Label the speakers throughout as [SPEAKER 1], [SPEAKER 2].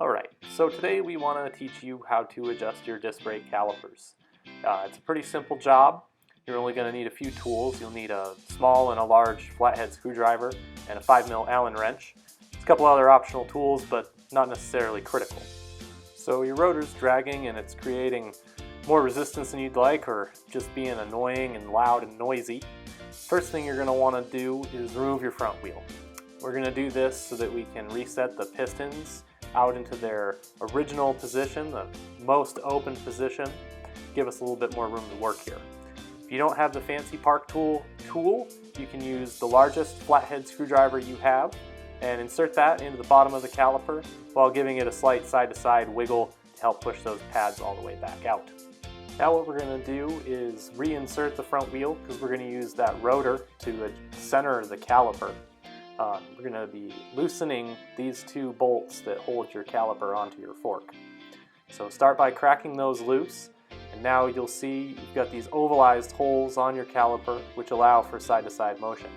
[SPEAKER 1] Alright, so today we want to teach you how to adjust your disc brake calipers. It's a pretty simple job. You're only going to need a few tools. You'll need a small and a large flathead screwdriver and a 5mm Allen wrench. There's a couple other optional tools, but not necessarily critical. So your rotor's dragging and it's creating more resistance than you'd like, or just being annoying and loud and noisy. First thing you're going to want to do is remove your front wheel. We're going to do this so that we can reset the pistons out into their original position, the most open position, give us a little bit more room to work here. If you don't have the fancy park tool, you can use the largest flathead screwdriver you have and insert that into the bottom of the caliper while giving it a slight side-to-side wiggle to help push those pads all the way back out. Now what we're going to do is reinsert the front wheel because we're going to use that rotor to center the caliper. We're going to be loosening these two bolts that hold your caliper onto your fork. So start by cracking those loose, and now you'll see you've got these ovalized holes on your caliper which allow for side-to-side motion.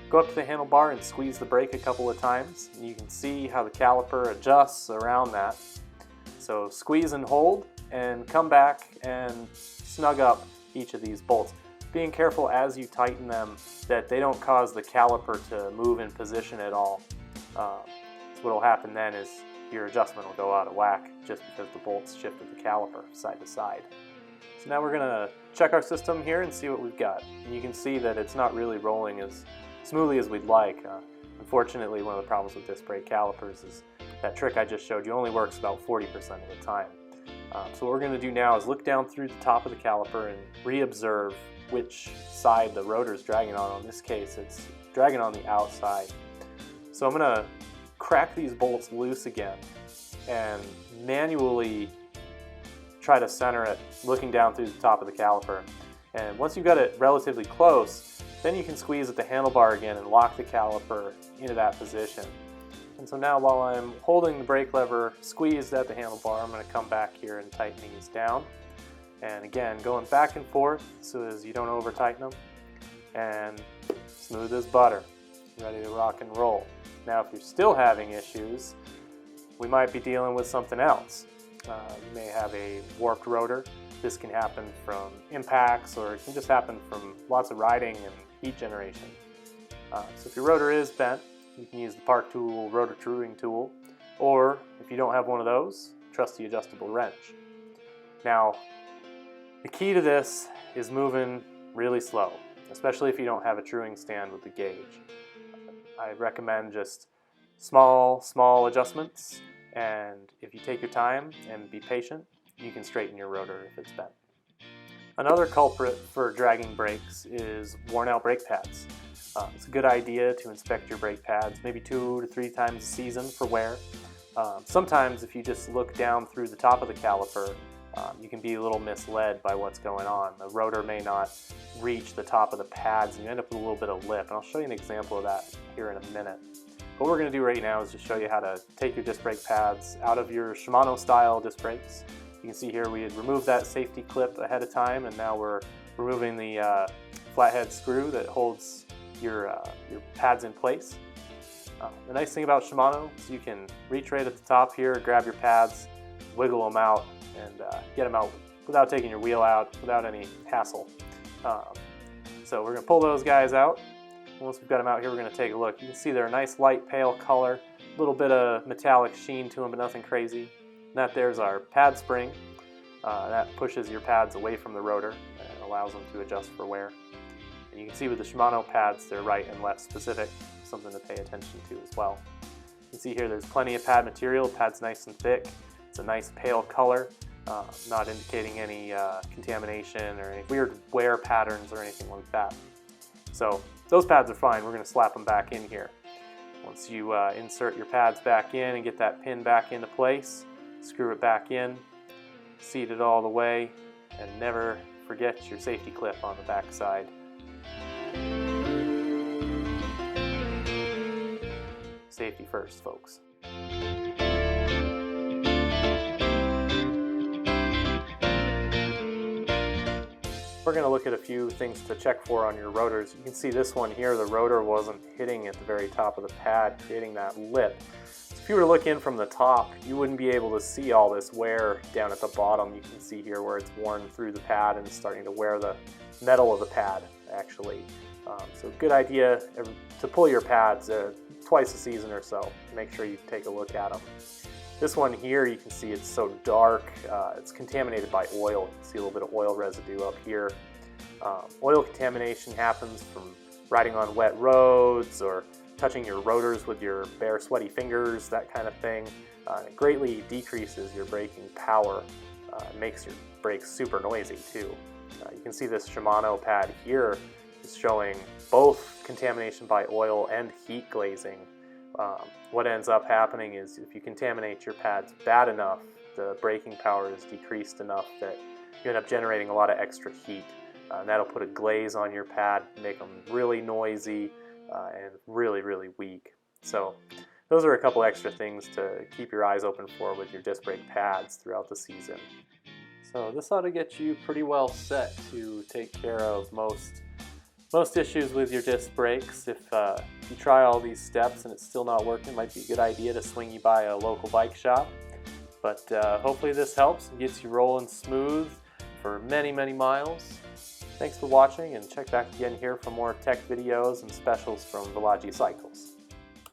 [SPEAKER 1] Go up to the handlebar and squeeze the brake a couple of times, and you can see how the caliper adjusts around that. So squeeze and hold, and come back and snug up each of these bolts. Being careful as you tighten them that they don't cause the caliper to move in position at all. So what will happen then is your adjustment will go out of whack just because the bolts shifted the caliper side to side. So now we're going to check our system here and see what we've got. And you can see that it's not really rolling as smoothly as we'd like. Unfortunately, one of the problems with disc brake calipers is that trick I just showed you only works about 40% of the time. So what we're going to do now is look down through the top of the caliper and re-observe which side the rotor is dragging on. In this case, it's dragging on the outside. So I'm going to crack these bolts loose again and manually try to center it, looking down through the top of the caliper. And once you've got it relatively close, then you can squeeze at the handlebar again and lock the caliper into that position. And so now while I'm holding the brake lever squeezed at the handlebar, I'm going to come back here and tighten these down. And again, going back and forth so as you don't over tighten them. And smooth as butter, ready to rock and roll. Now if you're still having issues, we might be dealing with something else. You may have a warped rotor. This can happen from impacts, or it can just happen from lots of riding and heat generation. So if your rotor is bent, you can use the Park Tool rotor truing tool, or if you don't have one of those, trust the adjustable wrench. Now, the key to this is moving really slow, especially if you don't have a truing stand with the gauge. I recommend just small adjustments, and if you take your time and be patient, you can straighten your rotor if it's bent. Another culprit for dragging brakes is worn out brake pads. It's a good idea to inspect your brake pads maybe 2 to 3 times a season for wear. Sometimes if you just look down through the top of the caliper, you can be a little misled by what's going on. The rotor may not reach the top of the pads and you end up with a little bit of lip, and I'll show you an example of that here in a minute. What we're going to do right now is just show you how to take your disc brake pads out of your Shimano style disc brakes. You can see here we had removed that safety clip ahead of time, and now we're removing the flathead screw that holds your pads in place. The nice thing about Shimano is you can reach right at the top here, grab your pads, wiggle them out, and get them out without taking your wheel out, without any hassle. So we're going to pull those guys out. Once we've got them out here, we're going to take a look. You can see they're a nice light pale color, a little bit of metallic sheen to them, but nothing crazy. And that there's our pad spring. That pushes your pads away from the rotor and allows them to adjust for wear. And you can see with the Shimano pads, they're right and left specific, something to pay attention to as well. You can see here there's plenty of pad material. The pad's nice and thick. It's a nice pale color, not indicating any contamination or any weird wear patterns or anything like that. So those pads are fine. We're going to slap them back in here. Once you insert your pads back in and get that pin back into place, screw it back in, seat it all the way, and never forget your safety clip on the back side. Safety first, folks. We're going to look at a few things to check for on your rotors. You can see this one here, the rotor wasn't hitting at the very top of the pad, creating that lip. So If you were to look in from the top, you wouldn't be able to see all this wear down at the bottom. You can see here where it's worn through the pad and starting to wear the metal of the pad, actually. So good idea to pull your pads twice a season or so. Make sure you take a look at them. This one here, you can see it's so dark. It's contaminated by oil. You can see a little bit of oil residue up here. Oil contamination happens from riding on wet roads or touching your rotors with your bare, sweaty fingers, that kind of thing. It greatly decreases your braking power. It makes your brakes super noisy too. You can see this Shimano pad here is showing both contamination by oil and heat glazing. What ends up happening is if you contaminate your pads bad enough, the braking power is decreased enough that you end up generating a lot of extra heat. And that'll put a glaze on your pad, make them really noisy and really, really weak. So those are a couple extra things to keep your eyes open for with your disc brake pads throughout the season. So this ought to get you pretty well set to take care of most issues with your disc brakes. If you try all these steps and it's still not working, it might be a good idea to swing you by a local bike shop. But hopefully this helps and gets you rolling smooth for many, many miles. Thanks for watching, and check back again here for more tech videos and specials from Villaggio Cycles.